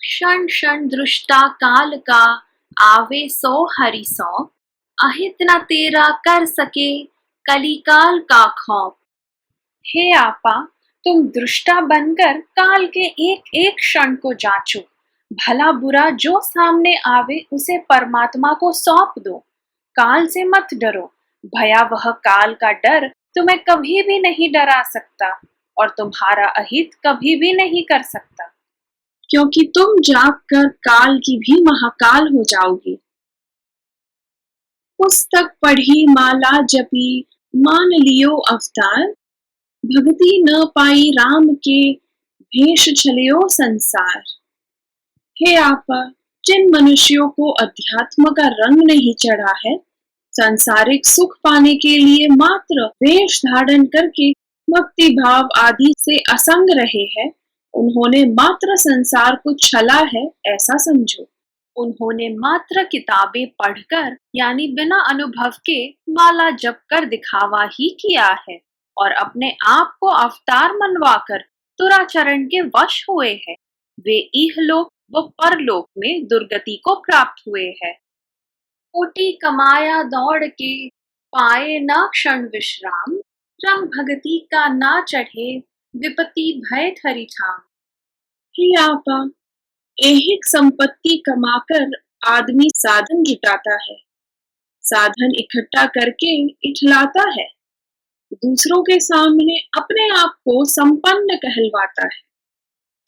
क्षण क्षण दृष्टा काल का, आवे सो हरि सौ। अहित न तेरा कर सके, कलिकाल का खौफ। हे आपा, तुम दृष्टा बनकर काल के एक एक क्षण को जांचो। भला बुरा जो सामने आवे उसे परमात्मा को सौंप दो। काल से मत डरो। भयावह काल का डर तुम्हें कभी भी नहीं डरा सकता और तुम्हारा अहित कभी भी नहीं कर सकता, क्योंकि तुम जाग कर काल की भी महाकाल हो जाओगी। पुस्तक पढ़ी माला जपी, मान लियो अवतार। भगति न पाई राम के, भेष छलियो संसार। हे आपा, जिन मनुष्यों को अध्यात्म का रंग नहीं चढ़ा है, सांसारिक सुख पाने के लिए मात्र वेश धारण करके भक्ति भाव आदि से असंग रहे हैं, उन्होंने मात्र संसार को छला है ऐसा समझो। उन्होंने मात्र किताबें पढ़कर यानी बिना अनुभव के माला जप कर दिखावा ही किया है और अपने आप को अवतार मनवाकर दुराचरण के वश हुए हैं। वे इहलोक व परलोक में दुर्गति को प्राप्त हुए हैं। कोटि कमाया दौड़ के, पाए न क्षण विश्राम। रंग भगति का ना चढ़े, विपत्ति भय थरी ठाम। हे आपा, ऐहिक संपत्ति कमाकर आदमी साधन जुटाता है, साधन इकट्ठा करके इठलाता है, दूसरों के सामने अपने आप को संपन्न कहलवाता है,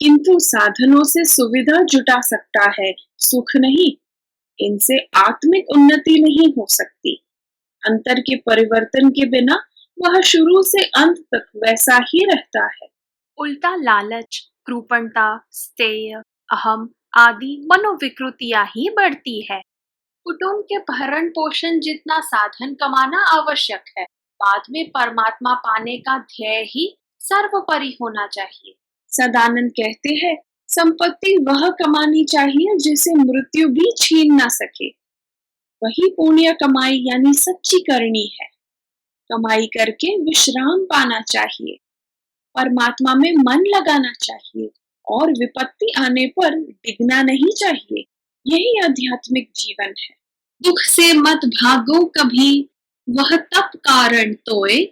किंतु साधनों से सुविधा जुटा सकता है, सुख नहीं। इनसे आत्मिक उन्नति नहीं हो सकती। अंतर के परिवर्तन के बिना वह शुरू से अंत तक वैसा ही रहता है। उल्टा लालच, कृपणता, स्तेय, अहम आदि मनोविकृतियां ही बढ़ती है। कुटुंब के भरण पोषण जितना साधन कमाना आवश्यक है, बाद में परमात्मा पाने का ध्येय ही सर्वोपरि होना चाहिए। सदानंद कहते हैं, संपत्ति वह कमानी चाहिए जिसे मृत्यु भी छीन ना सके। वही पुण्य कमाई यानी सच्ची करनी है। कमाई करके विश्राम पाना चाहिए, परमात्मा में मन लगाना चाहिए और विपत्ति आने पर डिगना नहीं चाहिए। यही आध्यात्मिक जीवन है। दुख से मत भागो कभी, वह तप कारण तोय।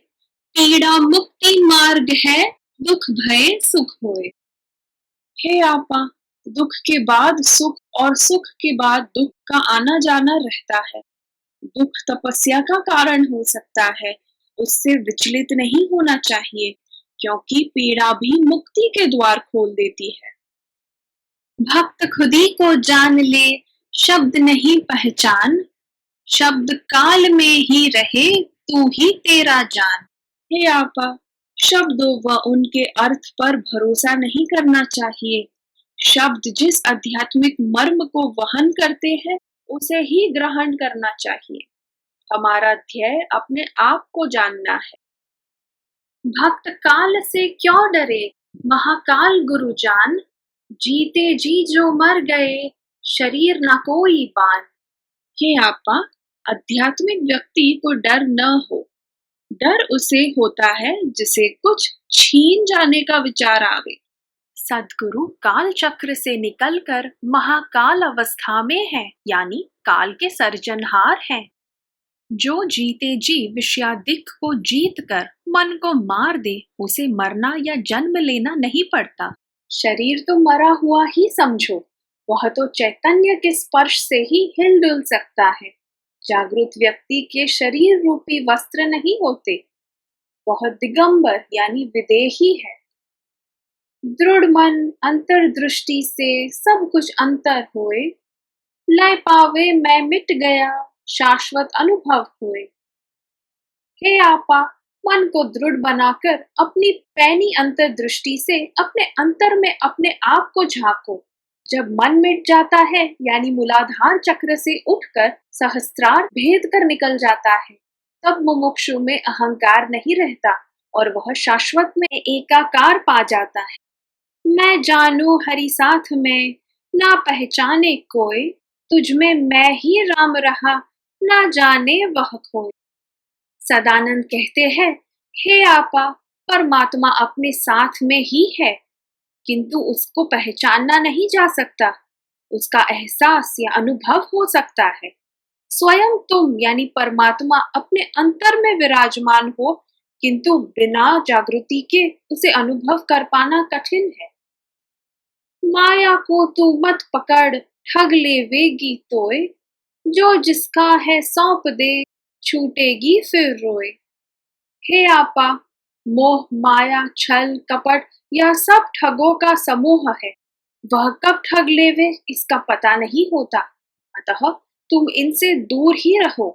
पीड़ा मुक्ति मार्ग है, दुख भय सुख होए। हे आपा, दुख के बाद सुख और सुख के बाद दुख का आना जाना रहता है। दुख तपस्या का कारण हो सकता है, उससे विचलित नहीं होना चाहिए, क्योंकि पीड़ा भी मुक्ति के द्वार खोल देती है। भक्त खुदी को जान ले, शब्द नहीं पहचान। शब्द काल में ही रहे, तू ही तेरा जान। हे आपा, शब्दों व उनके अर्थ पर भरोसा नहीं करना चाहिए। शब्द जिस आध्यात्मिक मर्म को वहन करते हैं, उसे ही ग्रहण करना चाहिए। हमारा ध्येय अपने आप को जानना है। भक्त काल से क्यों डरे, महाकाल गुरु जान। जीते जी जो मर गए, शरीर न कोई बान। हे आपा, आध्यात्मिक व्यक्ति को डर न हो। डर उसे होता है जिसे कुछ छीन जाने का विचार आवे। सद्गुरु काल चक्र से निकलकर महाकाल अवस्था में है, यानी काल के सर्जनहार हैं। जो जीते जी विषयादिक को जीत कर मन को मार दे, उसे मरना या जन्म लेना नहीं पड़ता। शरीर तो मरा हुआ ही समझो, वह तो चैतन्य के स्पर्श से ही हिलडुल सकता है। जागृत व्यक्ति के शरीर रूपी वस्त्र नहीं होते, वह दिगंबर यानी विदेही है। दृढ़ मन अंतर्दृष्टि से सब कुछ अंतर होए। लय पावे मैं मिट गया, शाश्वत अनुभव हुए। हे आपा, मन को दृढ़ बनाकर अपनी पैनी अंतर्दृष्टि से अपने अंतर में अपने आप को झांको। जब मन मिट जाता है यानी मूलाधार चक्र से उठकर सहस्त्रार भेद कर निकल जाता है, तब मुमुक्षु में अहंकार नहीं रहता और वह शाश्वत में एकाकार पा जाता है। मैं जानू हरि साथ में, ना पहचाने कोई। तुझ में मैं ही राम रहा, ना जाने वह खोए। सदानंद कहते हैं, हे आपा, परमात्मा अपने साथ में ही है। किंतु उसको पहचानना नहीं जा सकता। उसका एहसास या अनुभव हो सकता है। स्वयं तुम यानी परमात्मा अपने अंतर में विराजमान हो, किंतु बिना जागृति के उसे अनुभव कर पाना कठिन है। माया को तू मत पकड़, ठग ले वेगी तोय, जो जिसका है सौंप दे, छूटेगी फिर रोए। हे आपा, मोह माया छल कपट यह सब ठगों का समूह है। वह कब ठग लेवे इसका पता नहीं होता, अतः तुम इनसे दूर ही रहो।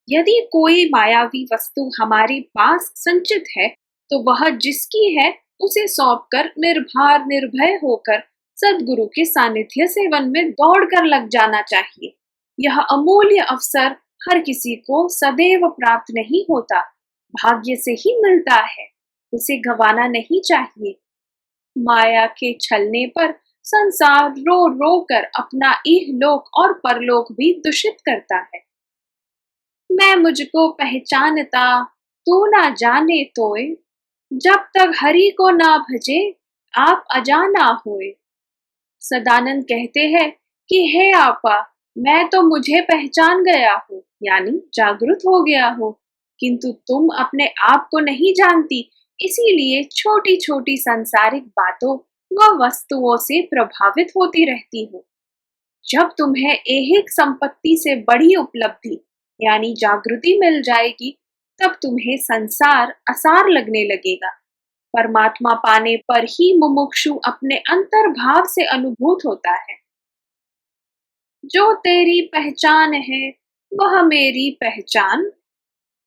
यदि कोई मायावी वस्तु हमारे पास संचित है तो वह जिसकी है उसे सौंपकर निर्भर निर्भय होकर सद्गुरु के सानिध्य सेवन में दौड़कर लग जाना चाहिए। यह अमूल्य अवसर हर किसी को सदैव प्राप्त नहीं होता, भाग्य से ही मिलता है, उसे गंवाना नहीं चाहिए। माया के छलने पर संसार रो रो कर अपना इहलोक और परलोक भी दूषित करता है। मैं मुझको पहचानता तू ना जाने तोय, जब तक हरि को ना भजे आप अजाना होए। सदानंद कहते हैं कि हे आपा, मैं तो मुझे पहचान गया हूँ यानी जागृत हो गया हूँ, किंतु तुम अपने आप को नहीं जानती, इसीलिए छोटी छोटी सांसारिक बातों व वस्तुओं से प्रभावित होती रहती हो। जब तुम्हें ऐहिक संपत्ति से बड़ी उपलब्धि यानी जागृति मिल जाएगी, तब तुम्हें संसार असार लगने लगेगा। परमात्मा पाने पर ही मुमुक्षु अपने अंतर्भाव से अनुभूत होता है। जो तेरी पहचान है वह मेरी पहचान,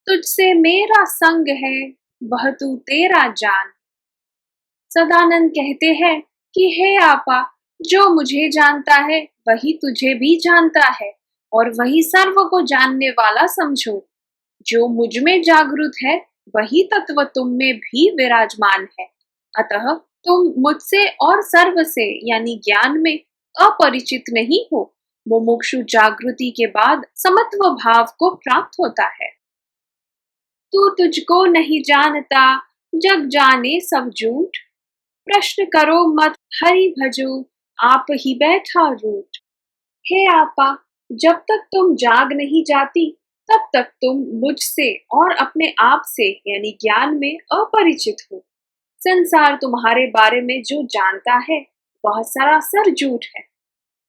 तुझसे मेरा संग है वह तू तेरा जान। सदानंद कहते हैं कि हे आपा, जो मुझे जानता है वही तुझे भी जानता है और वही सर्व को जानने वाला समझो। जो मुझ में जागृत है वही तत्व तुम में भी विराजमान है, अतः तुम मुझसे और सर्व से यानी ज्ञान में अपरिचित नहीं हो। मुमुक्षु जागृति के बाद समत्व भाव को प्राप्त होता है। तू तुझको नहीं जानता, जग जाने सब झूठ, प्रश्न करो मत हरि भजो, आप ही बैठा रूठ। हे आपा, जब तक तुम जाग नहीं जाती तब तक तुम मुझसे और अपने आप से यानी ज्ञान में अपरिचित हो। संसार तुम्हारे बारे में जो जानता है वह सरासर झूठ है।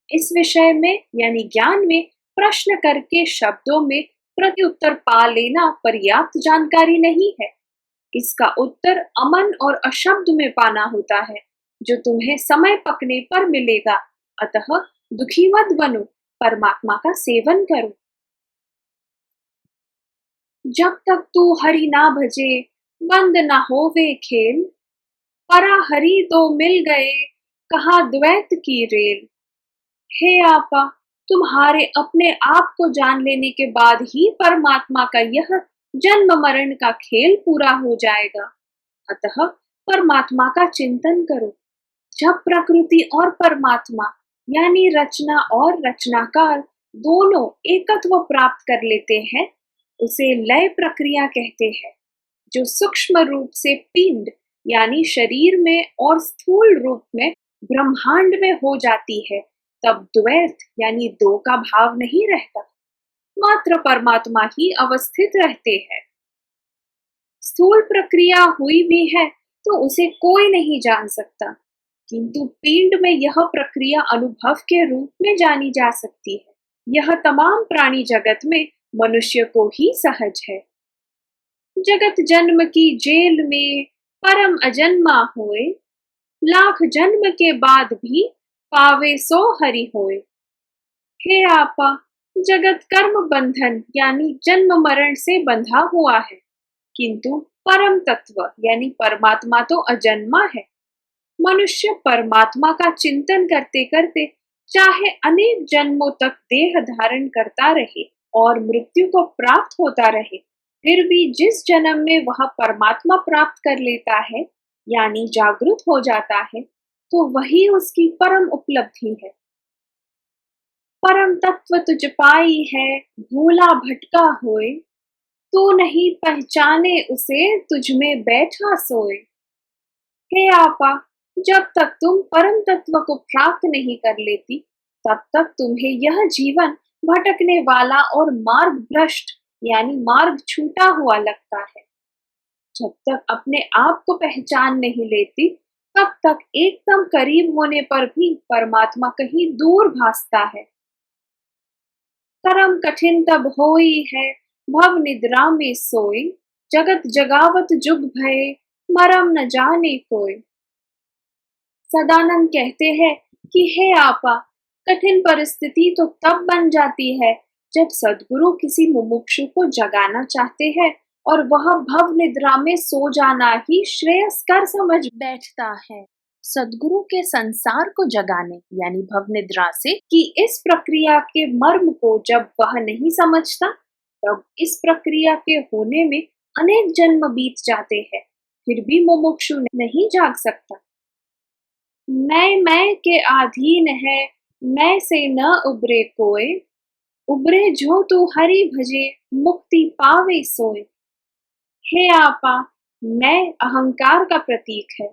इस विषय में यानी ज्ञान में प्रश्न करके शब्दों में प्रत्युत्तर पा लेना पर्याप्त जानकारी नहीं है। इसका उत्तर अमन और अशब्द में पाना होता है, जो तुम्हें समय पकने पर मिलेगा। अतः दुखी मत बनो, परमात्मा का सेवन करो। जब तक तू हरि ना भजे बंद ना होवे खेल, परा हरि तो मिल गए कहा द्वैत की रेल। हे आपा, तुम्हारे अपने आप को जान लेने के बाद ही परमात्मा का यह जन्म मरण का खेल पूरा हो जाएगा। अतः परमात्मा का चिंतन करो। जब प्रकृति और परमात्मा यानी रचना और रचनाकार दोनों एकत्व प्राप्त कर लेते हैं, उसे लय प्रक्रिया कहते हैं। जो सूक्ष्म रूप से पिंड यानी शरीर में और स्थूल रूप में ब्रह्मांड में हो जाती है, तब द्वैत यानी दो का भाव नहीं रहता, मात्र परमात्मा ही अवस्थित रहते हैं। स्थूल प्रक्रिया हुई भी है तो उसे कोई नहीं जान सकता, किंतु पिंड में यह प्रक्रिया अनुभव के रूप में जानी जा सकती है। यह तमाम प्राणी जगत में मनुष्य को ही सहज है। जगत जन्म की जेल में परम अजन्मा होए, लाख जन्म के बाद भी पावे सो हरि होए। हे आपा, जगत कर्म बंधन यानी जन्म मरण से बंधा हुआ है, किंतु परम तत्व यानी परमात्मा तो अजन्मा है। मनुष्य परमात्मा का चिंतन करते करते चाहे अनेक जन्मों तक देह धारण करता रहे और मृत्यु को प्राप्त होता रहे, फिर भी जिस जन्म में वह परमात्मा प्राप्त कर लेता है यानी जागृत हो जाता है, तो वही उसकी परम उपलब्धि है। परम तत्व तुझ पाई है भूला भटका होए, तू नहीं पहचाने उसे तुझ में बैठा सोए। हे आपा, जब तक तुम परम तत्व को प्राप्त नहीं कर लेती, तब तक तुम्हें यह जीवन भटकने वाला और मार्ग भ्रष्ट यानी मार्ग छूटा हुआ लगता है। जब तक अपने आप को पहचान नहीं लेती, तब तक एकदम करीब होने पर भी परमात्मा कहीं दूर भासता है। कर्म कठिन तब होई है, भव निद्रा में सोई, जगत जगावत जुग भये, मरम न जाने कोई। सदानंद कहते हैं कि हे आपा, कठिन परिस्थिति तो तब बन जाती है जब सद्गुरु किसी मुमुक्षु को जगाना चाहते हैं और वह भव निद्रा में सो जाना ही श्रेयस्कर समझ बैठता है। सद्गुरु के संसार को जगाने यानी भव निद्रा से कि इस प्रक्रिया के मर्म को जब वह नहीं समझता, तब इस प्रक्रिया के होने में अनेक जन्म बीत जाते हैं, फिर भी मुमुक्षु नहीं जाग सकता। मैं के अधीन है, मैं से न उबरे कोय, उबरे जो तू हरि भजे, मुक्ति पावे सोय। हे आपा, मैं अहंकार का प्रतीक है।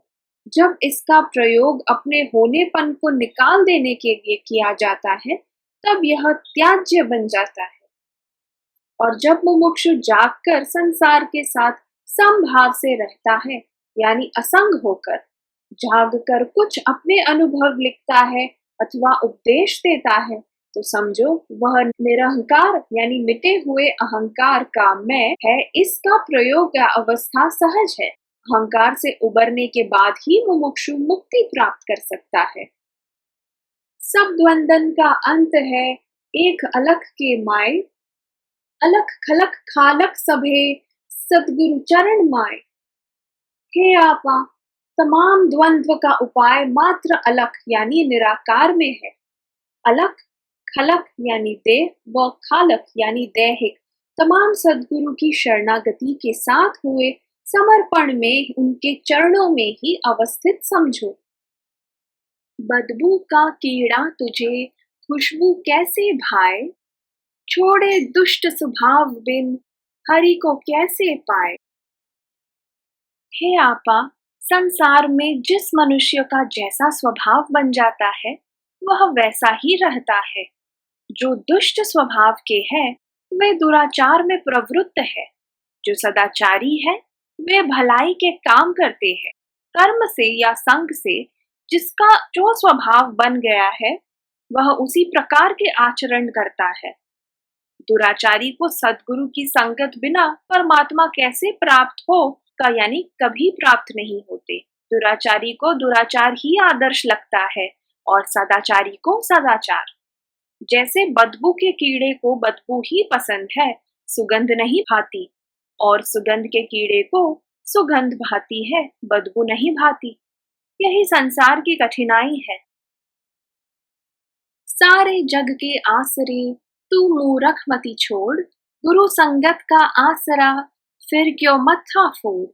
जब इसका प्रयोग अपने होनेपन को निकाल देने के लिए किया जाता है, तब यह त्याज्य बन जाता है। और जब मुमुक्षु जागकर संसार के साथ समभाव से रहता है, यानी असंग होकर, जागकर कुछ अपने अनुभव लिखता है अथवा उपदेश देता है, तो समझो वह निरहंकार यानी मिटे हुए अहंकार का मैं है। इसका प्रयोग या अवस्था सहज है। अहंकार से उबरने के बाद ही मुमुक्षु मुक्ति प्राप्त कर सकता है। सब द्वंदन का अंत है, एक अलख के माय, अलख खलक खालक सभे, सद्गुरु चरण माय। हे आपा, तमाम द्वंद्व का उपाय मात्र अलख यानी निराकार में है। अलख खलक यानी देह व खालक यानी दैहिक तमाम सद्गुरु की शरणागति के साथ हुए समर्पण में उनके चरणों में ही अवस्थित समझो। बदबू का कीड़ा तुझे खुशबू कैसे भाए, छोड़े दुष्ट स्वभाव बिन हरि को कैसे पाए। हे आपा, संसार में जिस मनुष्य का जैसा स्वभाव बन जाता है, वह वैसा ही रहता है। जो दुष्ट स्वभाव के हैं, वे दुराचार में प्रवृत्त है। जो सदाचारी है, वे भलाई के काम करते हैं। कर्म से या संग से जिसका जो स्वभाव बन गया है, वह उसी प्रकार के आचरण करता है। दुराचारी को सद्गुरु की संगत बिना परमात्मा कैसे प्राप्त हो का यानी कभी प्राप्त नहीं होते। दुराचारी को दुराचार ही आदर्श लगता है और सदाचारी को सदाचार। जैसे बदबू के कीड़े को बदबू ही पसंद है, सुगंध नहीं भाती, और सुगंध के कीड़े को सुगंध भाती है, बदबू नहीं भाती। यही संसार की कठिनाई है। सारे जग के आसरे तू मूरख मति छोड़, गुरु संगत का आसरा फिर क्यों मत्था फोड़।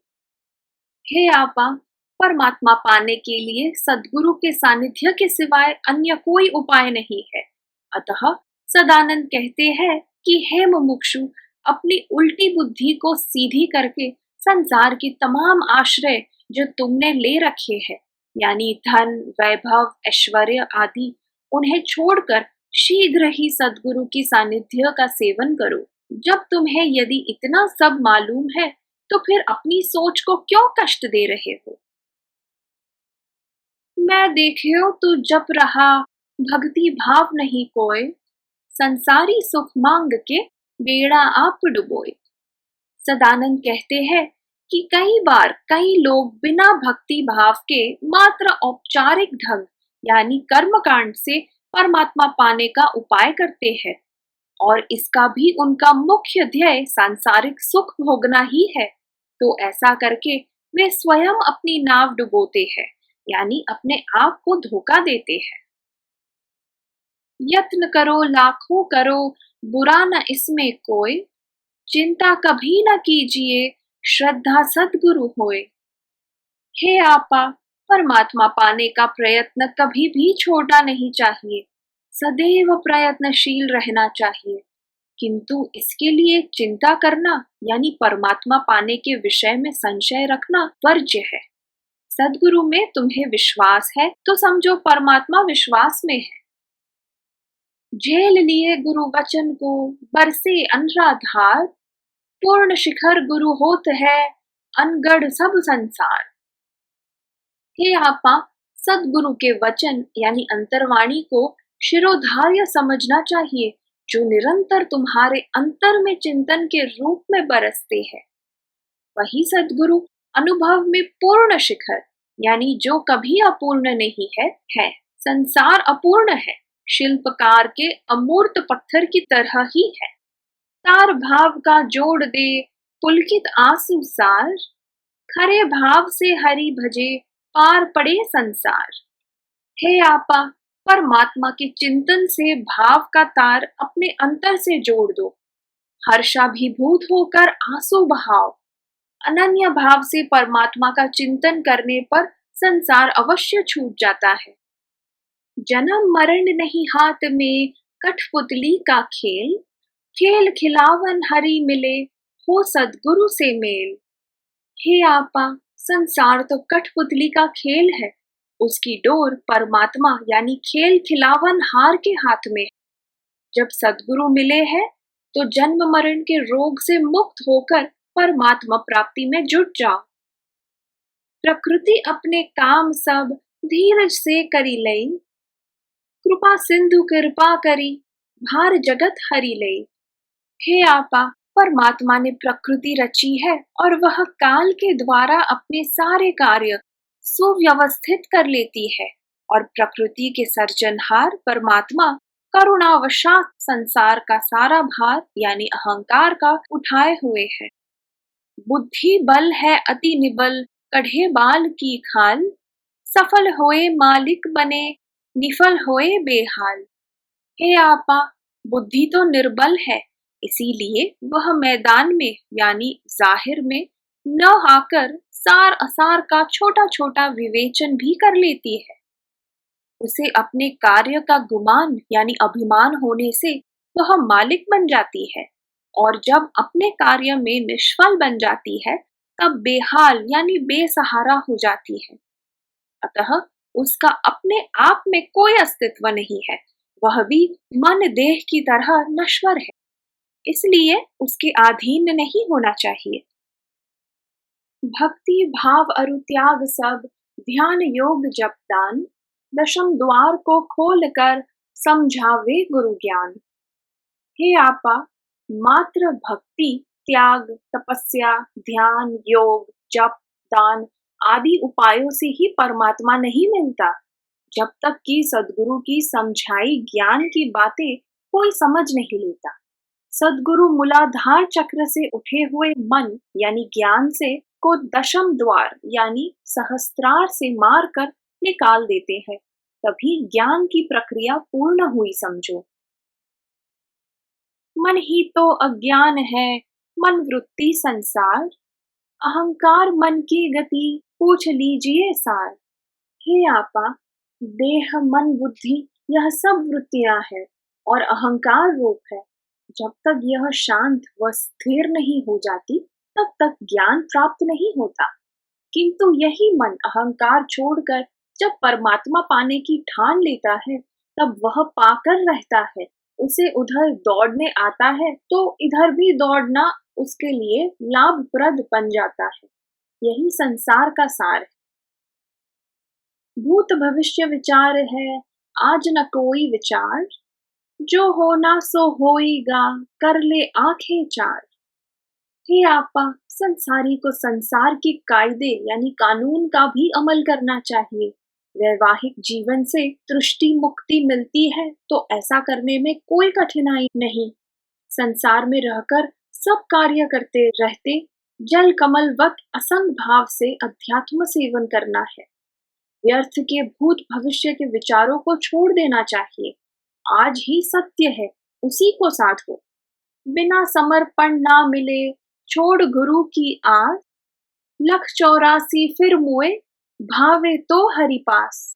हे आपा, परमात्मा पाने के लिए सद्गुरु के सानिध्य के सिवाय अन्य कोई उपाय नहीं है। अतः सदानंद कहते हैं कि हे मुमुक्षु, अपनी उल्टी बुद्धि को सीधी करके संसार की तमाम आश्रय जो तुमने ले रखे हैं, यानी धन, वैभव, ऐश्वर्य आदि, उन्हें छोड़कर शीघ्र ही सद्गुरु की सानिध्य का सेवन करो। जब तुम्हें यदि इतना सब मालूम है, तो फिर अपनी सोच को क्यों कष्ट दे रहे हो। मैं देखियो तू जप रहा, भक्ति भाव नहीं कोय, संसारी सुख मांग के बेड़ा आप डुबोए। सदानंद कहते हैं कि कई बार कई लोग बिना भक्ति भाव के मात्र औपचारिक ढंग यानी कर्मकांड से परमात्मा पाने का उपाय करते हैं, और इसका भी उनका मुख्य ध्येय सांसारिक सुख भोगना ही है। तो ऐसा करके वे स्वयं अपनी नाव डुबोते हैं, यानी अपने आप को धोखा देते हैं। यत्न करो लाखों करो, बुरा न इसमें कोई, चिंता कभी न कीजिए, श्रद्धा सद्गुरु होए। हे आपा, परमात्मा पाने का प्रयत्न कभी भी छोड़ना नहीं चाहिए, सदैव प्रयत्नशील रहना चाहिए। किंतु इसके लिए चिंता करना यानी परमात्मा पाने के विषय में संशय रखना वर्ज्य है। सद्गुरु में तुम्हें विश्वास है तो समझो परमात्मा विश्वास में है। झेल लिए गुरु वचन को बरसे अनराधार, पूर्ण शिखर गुरु होत है अनगढ़ सब संसार। हे आपा, सद्गुरु के वचन यानी अंतर्वाणी को शिरोधार्य समझना चाहिए, जो निरंतर तुम्हारे अंतर में चिंतन के रूप में बरसते हैं। वही सद्गुरु अनुभव में पूर्ण शिखर यानी जो कभी अपूर्ण नहीं है, है। संसार अपूर्ण है, शिल्पकार के अमूर्त पत्थर की तरह ही है। तार भाव का जोड़ दे पुलकित आंसू सार, खरे भाव से हरि भजे पार पड़े संसार। हे आपा, परमात्मा के चिंतन से भाव का तार अपने अंतर से जोड़ दो। हर्षाभिभूत होकर आंसू बहाओ। अनन्य भाव से परमात्मा का चिंतन करने पर संसार अवश्य छूट जाता है। जन्म मरण नहीं हाथ में, कठपुतली का खेल, खेल खिलावन हरि मिले, हो सद्गुरु से मेल। हे आपा, संसार तो कठपुतली का खेल है, उसकी डोर परमात्मा यानी खेल खिलावन हार के हाथ में है। जब सद्गुरु मिले हैं तो जन्म मरण के रोग से मुक्त होकर परमात्मा प्राप्ति में जुट जाओ। प्रकृति अपने काम सब धीरज से करी लई, कृपा सिंधु कृपा करी भार जगत हरि लई। हे आपा, परमात्मा ने प्रकृति रची है और वह काल के द्वारा अपने सारे कार्य सुव्यवस्थित कर लेती है, और प्रकृति के सर्जनहार परमात्मा करुणावशात संसार का सारा भार यानी अहंकार का उठाए हुए है। बुद्धि बल है अति निबल, कढ़े बाल की खाल, सफल होए मालिक बने निफल होए बेहाल। हे आपा, बुद्धि तो निर्बल है, इसीलिए वह मैदान में यानी जाहिर में न आकर सार असार का छोटा छोटा विवेचन भी कर लेती है। उसे अपने कार्य का गुमान यानी अभिमान होने से वह मालिक बन जाती है, और जब अपने कार्य में निष्फल बन जाती है तब बेहाल यानी बेसहारा हो जाती है। अतः उसका अपने आप में कोई अस्तित्व नहीं है, वह भी मन देह की तरह नश्वर है, इसलिए उसके अधीन नहीं होना चाहिए। भक्ति भाव अरु त्याग सब ध्यान योग जप दान, दशम द्वार को खोल कर समझावे गुरु ज्ञान। हे आपा, मात्र भक्ति त्याग तपस्या ध्यान योग जप दान आदि उपायों से ही परमात्मा नहीं मिलता। जब तक कि सद्गुरु की समझाई ज्ञान की बातें कोई समझ नहीं लेता। सद्गुरु मूलाधार चक्र से उठे हुए मन यानी ज्ञान से को दशम द्वार यानी सहस्त्रार से मार कर निकाल देते हैं, तभी ज्ञान की प्रक्रिया पूर्ण हुई समझो। मन ही तो अज्ञान है, मन वृत्ति संसार, अहंकार मन की गति पूछ लीजिए सार। हे आपा, देह मन बुद्धि यह सब वृत्तियां है और अहंकार रूप है। जब तक यह शांत व स्थिर नहीं हो जाती तब तक ज्ञान प्राप्त नहीं होता। किंतु यही मन अहंकार छोड़कर जब परमात्मा पाने की ठान लेता है तब वह पाकर रहता है। उसे उधर दौड़ने आता है तो इधर भी दौड़ना उसके लिए लाभप्रद बन जाता है। यही संसार का सार है। भूत भविष्य विचार है, आज न कोई विचार, जो होना सो होएगा, कर ले आंखें चार। हे आपा, संसारी को संसार के कायदे यानी कानून का भी अमल करना चाहिए। वैवाहिक जीवन से तृष्टि मुक्ति मिलती है तो ऐसा करने में कोई कठिनाई नहीं। संसार में रहकर सब कार्य करते रहते जल कमलवत असंग भाव से अध्यात्म सेवन करना है। व्यर्थ के भूत भविष्य के विचारों को छोड़ देना चाहिए। आज ही सत्य है, उसी को साधो। बिना समर्पण ना मिले, छोड़ गुरु की आस, लख 84 फिर मुए, भावे तो हरि पास।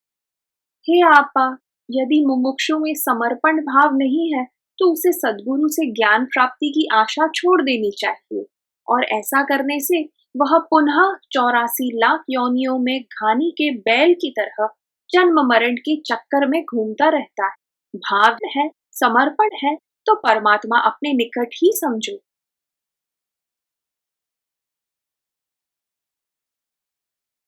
हे आपा, यदि मुमुक्षु में समर्पण भाव नहीं है तो उसे सद्गुरु से ज्ञान प्राप्ति की आशा छोड़ देनी चाहिए, और ऐसा करने से वह पुनः 84 लाख योनियों में घानी के बैल की तरह जन्म मरण के चक्कर में घूमता रहता है। भाव है, समर्पण है, तो परमात्मा अपने निकट ही समझो।